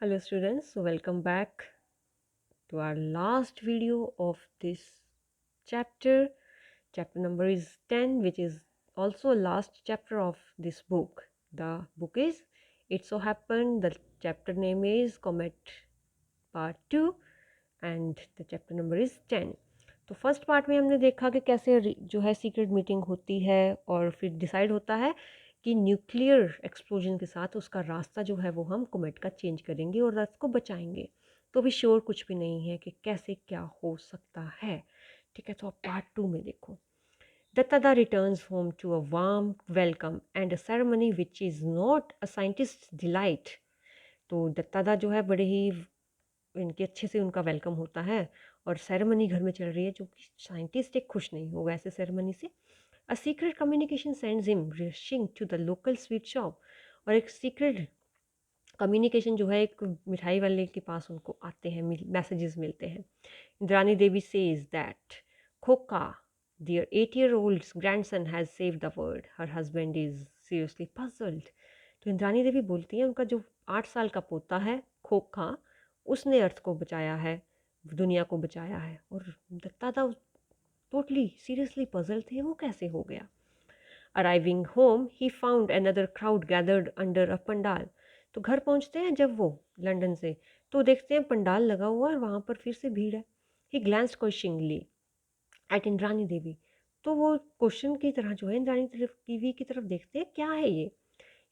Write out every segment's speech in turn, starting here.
Hello students, so welcome back to our last video of this chapter. Chapter number is 10, which is also last chapter of this book. The book is It So Happened, the chapter name is Comet Part 2 and the chapter number is 10. तो first part में हमने देखा कि कैसे जो है secret meeting होती है और फिर डिसाइड होता है कि न्यूक्लियर एक्सप्लोजन के साथ उसका रास्ता जो है वो हम कोमेट का चेंज करेंगे और अर्थ को बचाएंगे। तो अभी श्योर कुछ भी नहीं है कि कैसे क्या हो सकता है। ठीक है, तो आप पार्ट 2 में देखो। दत्तादा returns home to a warm welcome and a ceremony which is not a scientist delight. तो दत्तादा जो है बड़े ही इनके अच्छे से उनका वेलकम होता है और सेरेमनी घर में चल रही है जो कि साइंटिस्ट एक खुश नहीं होगा ऐसे सेरेमनी से। A secret communication sends him rushing to the local sweet shop. और एक सीक्रेट कम्युनिकेशन जो है एक मिठाई वाले के पास उनको आते हैं, मैसेजेस मिलते हैं। इंद्रानी देवी सेज दैट खोका their 8-year-old grandson has saved the world. Her husband is seriously puzzled. तो इंद्रानी देवी बोलती हैं उनका जो 8 साल का पोता है खोखा, उसने अर्थ को बचाया है, दुनिया को बचाया है। और दत्तादा टोटली सीरियसली पजल थे, वो कैसे हो गया। Arriving home he found another crowd gathered under a pandal. तो घर पहुंचते हैं जब वो लंदन से, तो देखते हैं पंडाल लगा हुआ है और वहाँ पर फिर से भीड़ है। ही ग्लैंस्ड क्वेश्चनिंगली एट इंद्रानी देवी। तो वो क्वेश्चन की तरह जो है इंद्रानी देवी की तरफ देखते हैं, क्या है ये।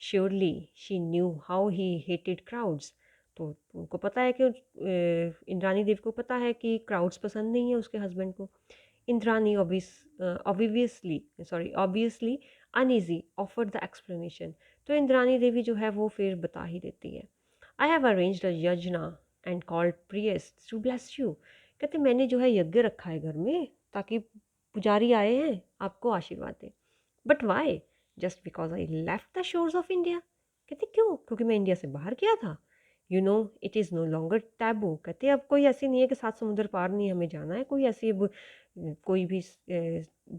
Surely she knew how he hated crowds. तो उनको पता है कि इंद्रानी देवी को पता है कि क्राउड्स पसंद नहीं है उसके हस्बैंड को। Indrani obviously uneasy offered the explanation. तो इंद्रानी देवी जो है वो फिर बता ही देती है। I have arranged a yajna and called priest to bless you. कहते मैंने जो है यज्ञ रखा है घर में ताकि पुजारी आए हैं आपको आशीर्वाद दें। But why? Just because I left the shores of India. कहते क्यों? क्योंकि मैं इंडिया से बाहर गया था। You know it is no longer taboo. कहते अब कोई ऐसी नहीं है कि 7 समुंदर पार नहीं हमें जाना है, कोई ऐसी अब कोई भी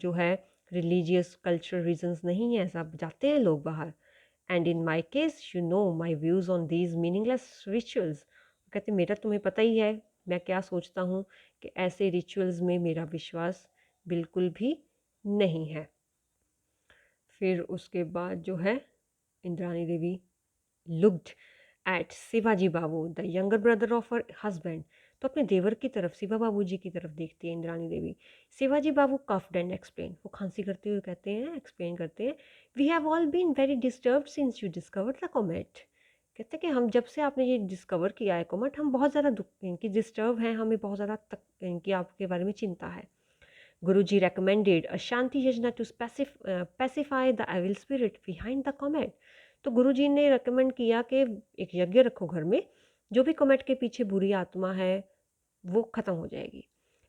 जो है रिलीजियस कल्चरल रीजंस नहीं है, सब जाते हैं लोग बाहर। And in my case you know my views on these meaningless rituals. कहते मेरा तुम्हें पता ही है मैं क्या सोचता हूँ कि ऐसे रिचुअल्स में मेरा विश्वास बिल्कुल भी नहीं है। फिर उसके बाद जो है Indrani Devi looked at Shivaji Babu the younger brother of her husband. तो अपने देवर की तरफ शिवा बाबू जी की तरफ देखती है Indrani Devi. Shivaji Babu coughed and explain, वो खांसी करते हुए कहते हैं, एक्सप्लेन करते हैं, we have all been very disturbed since you discovered the comet. कहते हैं कि हम जब से आपने ये डिस्कवर किया है कॉमेट, हम बहुत ज़्यादा दुख इनकी डिस्टर्ब हैं, हमें बहुत ज़्यादा तक इनकी आपके बारे में चिंता है। Guruji recommended a Shanti Yajna to pacify the evil spirit behind the comet. तो गुरुजी ने recommend किया कि एक यज्ञ रखो घर में, जो भी comet के पीछे बुरी आत्मा है वो ख़त्म हो जाएगी।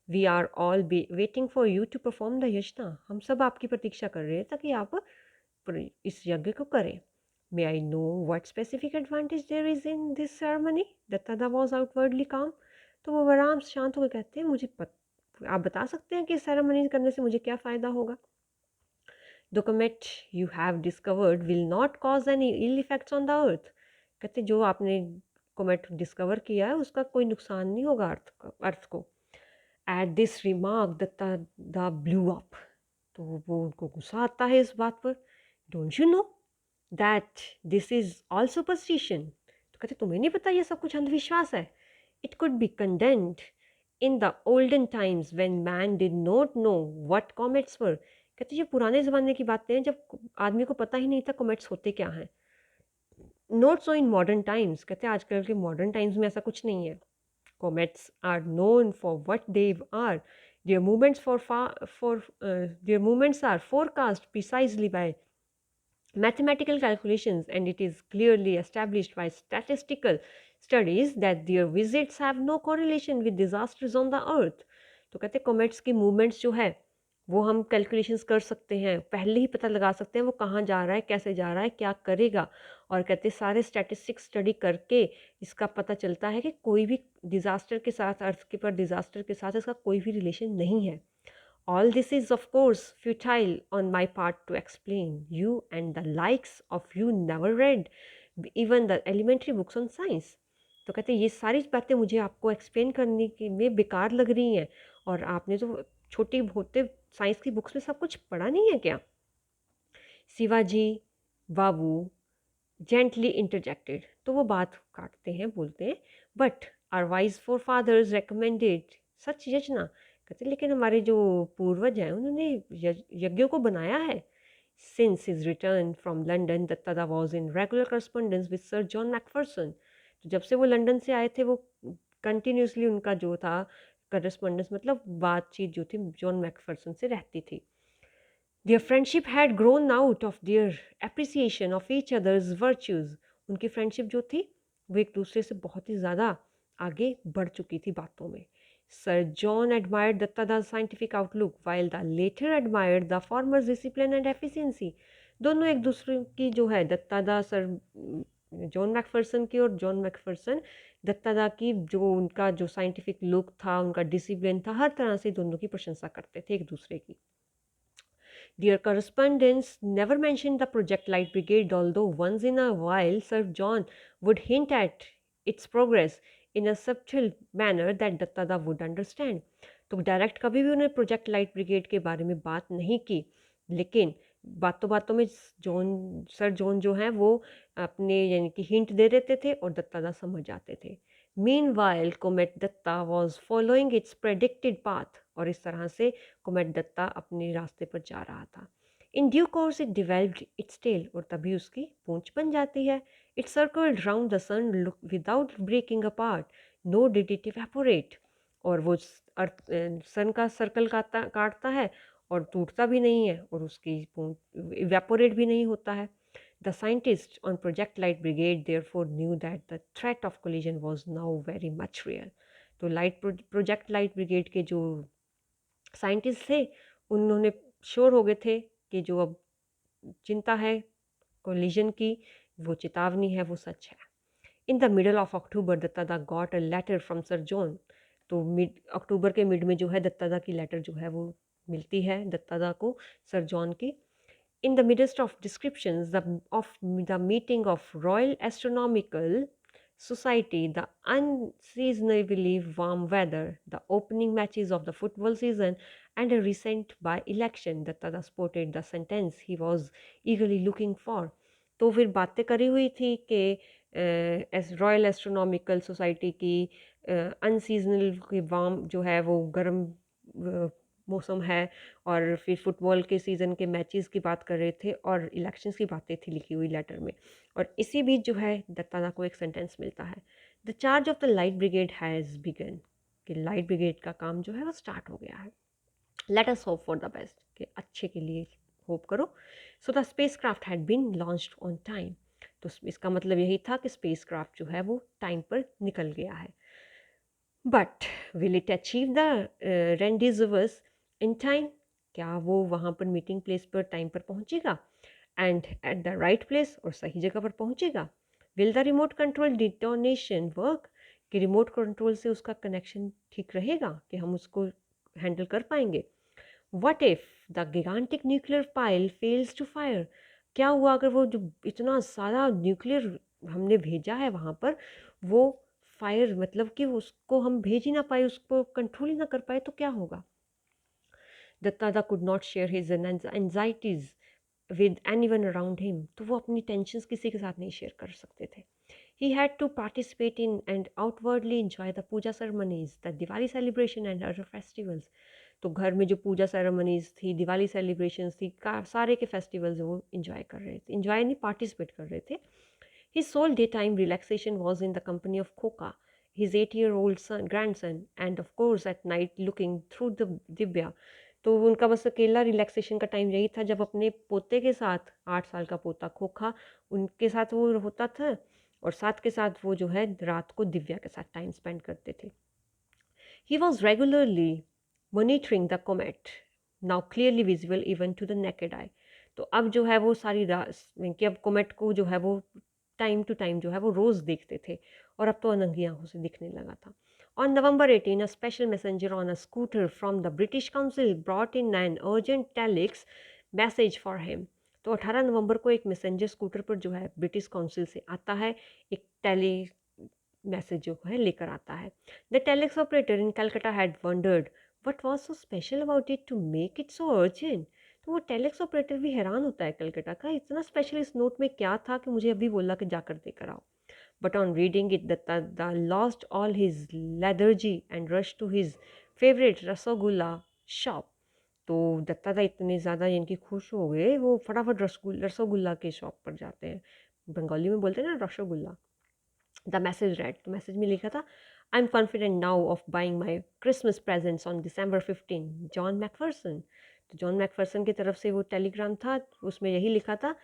We are all waiting for you to perform the yajna. हम सब आपकी प्रतीक्षा कर रहे हैं ताकि आप इस यज्ञ को करें। May I know what specific advantage there is in this ceremony? Dattada was outwardly calm. तो वो आराम शांत होकर कहते हैं, मुझे आप बता सकते हैं कि सेरेमनी करने से मुझे क्या फ़ायदा होगा। The comet you have discovered will not cause any ill effects on the earth. कहते जो आपने कॉमेट डिस्कवर किया है उसका कोई नुकसान नहीं होगा अर्थ को। At this remark the blew up. तो वो उनको गुस्सा आता है इस बात पर। Don't you know that this is all superstition. तो कहते तुम्हें नहीं पता ये सब कुछ अंधविश्वास है। It could be condemned in the olden times when man did not know what comets were. कहते ये पुराने ज़माने की बातें हैं जब आदमी को पता ही नहीं था कॉमेट्स होते क्या हैं। Not so in modern times. कहते हैं आजकल के मॉडर्न टाइम्स में ऐसा कुछ नहीं है। Comets are known for what they are. Their movements their movements are forecast precisely by mathematical calculations, and it is clearly established by statistical studies that their visits have no correlation with disasters on the earth. तो कहते हैं comets की movements जो है वो हम calculations कर सकते हैं, पहले ही पता लगा सकते हैं वो कहाँ जा रहा है, कैसे जा रहा है, क्या करेगा। और कहते हैं सारे स्टैटिस्टिक्स स्टडी करके इसका पता चलता है कि कोई भी डिज़ास्टर के साथ, अर्थ के पर डिज़ास्टर के साथ इसका कोई भी रिलेशन नहीं है। All this is, of course, futile on my part to explain. You and the likes of you never read even the elementary books on science. तो कहते ये सारी बातें मुझे आपको एक्सप्लेन करने की में बेकार लग रही हैं, और आपने तो छोटी होते साइंस की बुक्स में सब कुछ पढ़ा नहीं है क्या? शिवाजी बाबू जेंटली इंटरजेक्टेड, तो वो बात काटते हैं, बोलते हैं, but our wise forefathers recommended such yajna. कहते लेकिन हमारे जो पूर्वज हैं उन्होंने यज्ञों को बनाया है। Since his return from London दत्तादा was in regular correspondence with sir John Macpherson. तो जब से वो लंदन से आए थे वो कंटिन्यूसली उनका जो था करस्पॉन्डेंस मतलब बातचीत जो थी जॉन मैकफर्सन से रहती थी। Their friendship had grown out of their appreciation of each other's virtues. उनकी फ्रेंडशिप जो थी वो एक दूसरे से बहुत ही ज़्यादा आगे बढ़ चुकी थी बातों में। Sir John admired Dattada's scientific outlook, while the latter admired the former's discipline and efficiency. दोनों एक दूसरे की जो है दत्तादा सर जॉन मैकफर्सन की, और जॉन मैकफर्सन दत्तादा की जो उनका जो साइंटिफिक लुक था, उनका डिसिप्लिन था, हर तरह से दोनों की प्रशंसा करते थे एक दूसरे की। Their correspondence never mentioned the Project Light Brigade, although once in a while Sir John would hint at its progress in a subtle manner that Dattada would understand. तो डायरेक्ट कभी भी उन्होंने प्रोजेक्ट लाइट ब्रिगेड के बारे में बात नहीं की, लेकिन बातों बातों में सर जॉन जो हैं वो अपने यानी कि हिंट दे देते थे और दत्तादा समझ जाते थे। Meanwhile comet Dutta was following its predicted path, और इस तरह से कोमेट दत्ता अपने रास्ते पर जा रहा था। In due course it developed its tail, और तभी उसकी पूंछ बन जाती है। It circled round the sun without breaking apart, no did it evaporate, और वो सन का सर्कल काटता है और टूटता भी नहीं है, और उसकी इवेपोरेट भी नहीं होता है। The scientists on Project Light Brigade therefore knew that the threat of collision was now very much real. तो प्रोजेक्ट लाइट ब्रिगेड के जो साइंटिस्ट थे उन्होंने श्योर हो गए थे कि जो अब चिंता है कोलिजन की, वो चेतावनी है, वो सच है। In the middle of October दत्तादा got a letter from sir John. तो मिड अक्टूबर के मिड में जो है दत्तादा की लेटर जो है वो मिलती है दत्तादा को सर जॉन की। In the midst of descriptions of the meeting of Royal Astronomical Society, the unseasonably warm weather, the opening matches of the football season, and a recent by-election, Dattada spotted the sentence he was eagerly looking for. तो फिर बातें करी हुई थी कि royal astronomical society की unseasonal की warm जो है वो गर्म मौसम है, और फिर फुटबॉल के सीज़न के मैचेस की बात कर रहे थे, और इलेक्शंस की बातें थी लिखी हुई लेटर में। और इसी बीच जो है दत्तादा को एक सेंटेंस मिलता है, the charge of the light brigade has begun, कि लाइट ब्रिगेड का काम जो है वो स्टार्ट हो गया है। Let us hope for the best, कि अच्छे के लिए होप करो। So the space craft had been launched on time. तो इसका मतलब यही था कि स्पेस क्राफ्ट जो है वो टाइम पर निकल गया है। But will it achieve the rendezvous in time, क्या वो वहाँ पर मीटिंग प्लेस पर टाइम पर पहुँचेगा, and at the right place, और सही जगह पर पहुँचेगा। Will the remote control detonation work, कि रिमोट कंट्रोल से उसका कनेक्शन ठीक रहेगा, कि हम उसको हैंडल कर पाएंगे। What if the gigantic nuclear pile fails to fire, क्या हुआ अगर वो जो इतना सारा न्यूक्लियर हमने भेजा है वहाँ पर वो फायर मतलब कि उसको हम भेज ही ना पाए, उसको कंट्रोल ही ना कर पाए, तो क्या होगा। दत्तादा could not share his anxieties with anyone around him, तो वो अपनी टेंशन्स किसी के साथ नहीं शेयर कर सकते थे। He had to participate in and outwardly enjoy the puja ceremonies, the Diwali celebration and other festivals. तो घर में जो पूजा सेरेमनीज थी, दिवाली सेलिब्रेशंस थी, सारे के फेस्टिवल्स वो इंजॉय कर रहे थे, इंजॉय नहीं पार्टिसिपेट कर रहे थे। His sole daytime relaxation was in the company of Koka, his 8-year-old son, grandson, and of course at night looking through the Dibya. तो उनका बस अकेला रिलैक्सेशन का टाइम यही था जब अपने पोते के साथ, 8 साल का पोता खोखा, उनके साथ वो होता था, और साथ के साथ वो जो है रात को दिव्या के साथ टाइम स्पेंड करते थे। He was regularly monitoring the comet, now clearly visible even to the naked eye. तो अब जो है वो सारी कि अब कोमेट को जो है वो टाइम टू टाइम जो है वो रोज़ देखते थे, और अब तो अनंगी आंखों से दिखने लगा था। On November 18, a special messenger on a scooter from the British Council brought in an urgent telex message for him. तो 18 नवंबर को एक मैसेंजर स्कूटर पर जो है ब्रिटिश काउंसिल से आता है एक मैसेज जो है लेकर आता है। The telex operator in Calcutta had wondered what was so special about it to make it so urgent. तो वो टेलेक्स ऑपरेटर भी हैरान होता है कलकत्ता का, इतना स्पेशल इस नोट में क्या था कि मुझे अभी बोला कि जाकर देकर आओ। But on reading it, Datta lost all his lethargy and rushed to his favorite rasgulla shop. तो दत्तादा इतने ज़्यादा यानी खुश हो गए, वो फटाफट रसगुल्ला के शॉप पर जाते हैं। बंगाली में बोलते हैं ना रसगुल्ला। द मैसेज रेड, तो मैसेज में लिखा था, I am confident now of buying my Christmas presents on December 15, John Macpherson. तो जॉन मैकफर्सन की तरफ से वो टेलीग्राम था, उसमें यही लिखा था,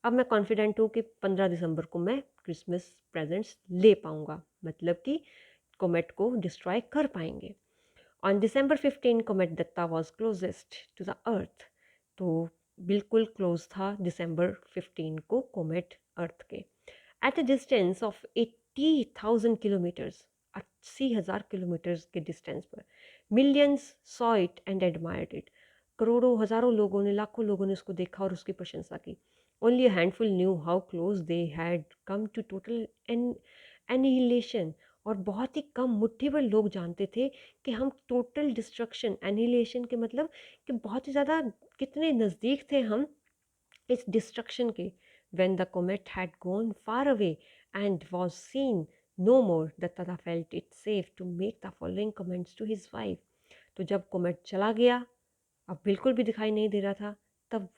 अब मैं कॉन्फिडेंट हूँ कि 15 दिसंबर को मैं क्रिसमस प्रेजेंट्स ले पाऊँगा, मतलब कि कोमेट को डिस्ट्रॉय कर पाएंगे। On December 15 comet Dutta was closest to the earth. तो बिल्कुल क्लोज था December 15 को कोमेट अर्थ के। At a distance of 80,000 kilometres, 80,000 kilometres के डिस्टेंस पर। Millions saw it and admired it, करोड़ों हजारों लोगों ने, लाखों लोगों ने उसको देखा और उसकी प्रशंसा की। Only a handful knew how close they had come to total annihilation. और बहुत ही कम मुट्ठी भर लोग जानते थे कि हम टोटल डिस्ट्रक्शन, एनिहिलेशन के मतलब कि बहुत ही ज़्यादा कितने नज़दीक थे हम इस डिस्ट्रक्शन के। When the comet had gone far away and was seen no more, Datta felt it safe to make the following comments to his wife. तो जब कोमेट चला गया, अब बिल्कुल भी दिखाई नहीं दे रहा था, तब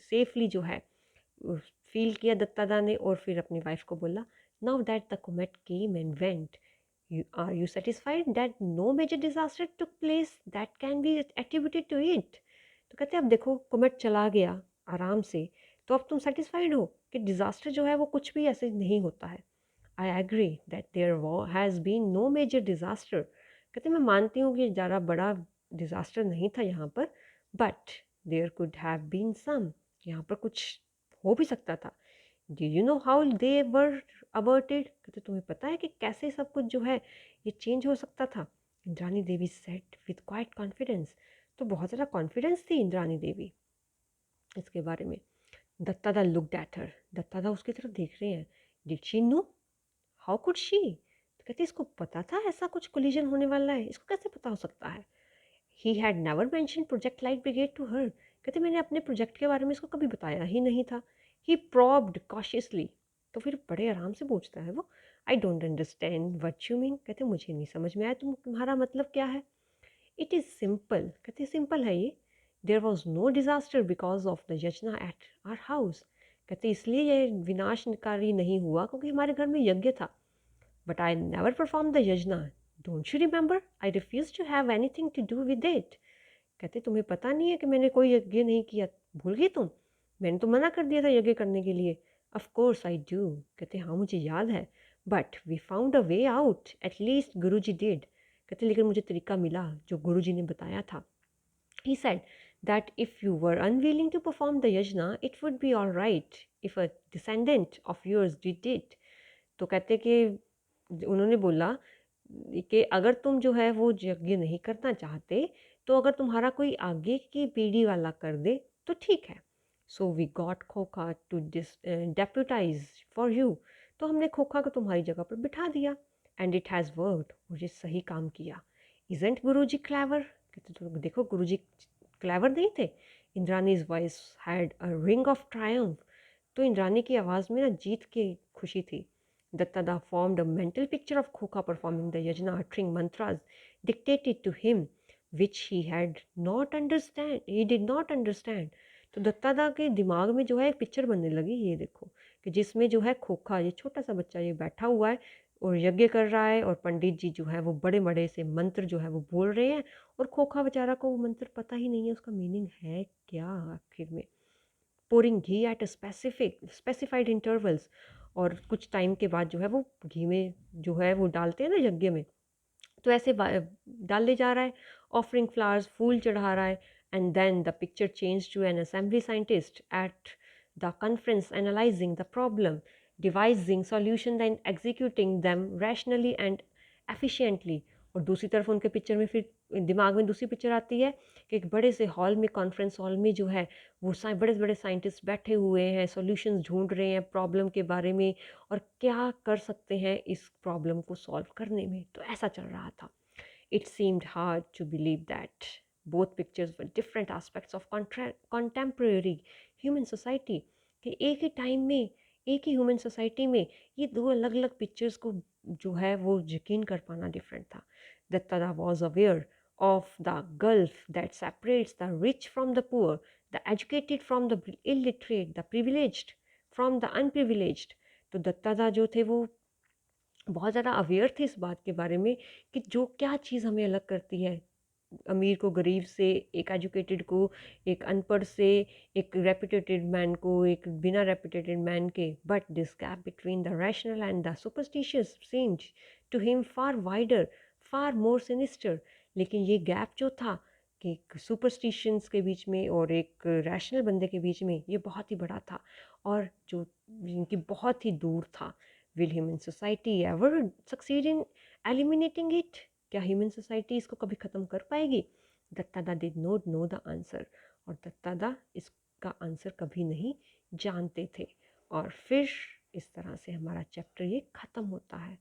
सेफली जो है फील किया दत्तादा ने और फिर अपनी वाइफ को बोला, now that the comet came and went, are you satisfied that no major disaster took place that can be attributed to it. तो कहते हैं अब देखो कोमेट चला गया आराम से, तो अब तुम सेटिस्फाइड हो कि डिज़ास्टर जो है वो कुछ भी ऐसे नहीं होता है। I agree that there has been no major disaster. कहते मैं मानती हूँ कि ज़्यादा बड़ा डिज़ास्टर नहीं था यहाँ पर, but there could have been some, यहाँ पर कुछ हो भी सकता था। Do you know how they were aborted, कहते तुम्हें पता है कि कैसे सब कुछ जो है ये चेंज हो सकता था। इंद्रानी देवी सेट विद क्वाइट कॉन्फिडेंस, तो बहुत ज़्यादा कॉन्फिडेंस थी इंद्रानी देवी इसके बारे में। दत्तादा लुक्ड एट हर, दत्तादा उसकी तरफ देख रहे हैं। Did she know, how could she, तो कहते इसको पता था ऐसा कुछ कोलिजन होने वाला है, इसको कैसे पता हो सकता है। He had never mention project light brigade to her, कहते मैंने अपने प्रोजेक्ट के बारे में इसको कभी बताया ही नहीं था। ही प्रॉब्ड कॉशियसली, तो फिर बड़े आराम से पूछता है वो, I don't understand what you mean, कहते मुझे नहीं समझ में आया तुम्हारा मतलब क्या है। इट इज़ सिंपल, कहते सिंपल है ये। There was no disaster because of the yajna at our house, कहते इसलिए ये विनाशकारी नहीं हुआ क्योंकि हमारे घर में यज्ञ था। But I never perform the yajna, don't you remember, I refuse to have anything to do with it, कहते तुम्हें पता नहीं है कि मैंने कोई यज्ञ नहीं किया, भूल गई तुम, मैंने तो मना कर दिया था यज्ञ करने के लिए। ऑफ कोर्स आई डू, कहते हाँ मुझे याद है, but we found a way out, at least Guru ji did, कहते लेकिन मुझे तरीका मिला जो गुरु जी ने बताया था। He said that if you were unwilling to perform the yajna, it would be all right if a descendant of yours did it. तो कहते कि उन्होंने बोला कि अगर तुम जो है वो यज्ञ नहीं करना चाहते, तो अगर तुम्हारा कोई आगे की पीढ़ी वाला कर दे तो ठीक है। सो वी गॉट खोखा टू डेप्यूटाइज फॉर यू, तो हमने खोखा को तुम्हारी जगह पर बिठा दिया। एंड इट हैज़ वर्कड, मुझे सही काम किया। इजेंट गुरु जी क्लेवर, कहते तो देखो गुरु जी क्लेवर नहीं थे। Indrani's voice had a ring of triumph, तो इंद्रानी की आवाज़ में ना जीत की खुशी थी। Dattada formed a mental picture of Khoka performing the yajna, uttering mantras dictated to him, which he did not understand. तो दत्तादा के दिमाग में जो है एक पिक्चर बनने लगी, ये देखो कि जिसमें जो है खोखा, ये छोटा सा बच्चा ये बैठा हुआ है और यज्ञ कर रहा है, और पंडित जी जो है वो बड़े बड़े से मंत्र जो है वो बोल रहे हैं, और खोखा बेचारा को वो मंत्र पता ही नहीं है उसका मीनिंग है क्या आखिर में। Pouring ghee at a specified intervals, और कुछ टाइम के बाद जो है वो घी में जो है वो डालते हैं ना यज्ञ में, तो ऐसे डालने जा रहा है, ऑफरिंग फ्लावर्स, फूल चढ़ा रहा है। And then the picture change to an assembly scientist at the conference analysing the problem, devising solution and executing them rationally and efficiently. और दूसरी तरफ उनके पिक्चर में फिर दिमाग में दूसरी पिक्चर आती है कि एक बड़े से हॉल में, कॉन्फ्रेंस हॉल में जो है वो बड़े बड़े साइंटिस्ट बैठे हुए हैं, सॉल्यूशंस ढूंढ रहे हैं प्रॉब्लम के बारे में और क्या कर सकते हैं इस प्रॉब्लम को सॉल्व करने में। तो ऐसा चल रहा था। It seemed hard to believe that both pictures were different aspects of contemporary human society, कि एक ही टाइम में, एक ही ह्यूमन सोसाइटी में ये दो अलग अलग पिक्चर्स को जो है वो यकीन कर पाना डिफरेंट था। Dattada was aware of the gulf that separates the rich from the poor, the educated from the illiterate, the privileged from the unprivileged। तो दत्तादा जो थे वो बहुत ज़्यादा अवेयर थे इस बात के बारे में कि जो क्या चीज़ हमें अलग करती है, अमीर को गरीब से, एक एजुकेटेड को एक अनपढ़ से, एक रेपुटेटेड मैन को एक बिना रेपुटेटेड मैन के। But this gap between the rational and the superstitious seemed to him far wider, far more sinister. लेकिन ये गैप जो था कि एक सुपरस्टिशंस के बीच में और एक रैशनल बंदे के बीच में, ये बहुत ही बड़ा था और जो इनकी बहुत ही दूर था। Will human society ever succeed in eliminating it? क्या ह्यूमन सोसाइटी इसको कभी ख़त्म कर पाएगी? Dattada did not know the answer, और दत्तादा इसका आंसर कभी नहीं जानते थे। और फिर इस तरह से हमारा चैप्टर ये ख़त्म होता है।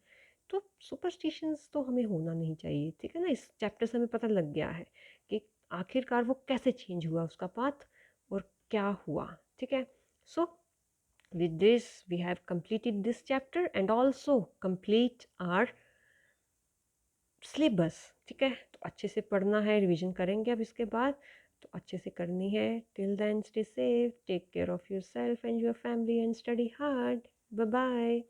तो सुपरस्टिशंस तो हमें होना नहीं चाहिए, ठीक है ना। इस चैप्टर से हमें पता लग गया है कि आखिरकार वो कैसे चेंज हुआ उसका पाथ और क्या हुआ, ठीक है। सो with this we have completed this chapter and also complete our syllabus, ठीक है। तो अच्छे से पढ़ना है, रिवीजन करेंगे अब इसके बाद, तो अच्छे से करनी है। Till then stay safe, take care of yourself and your family and study hard. Bye bye.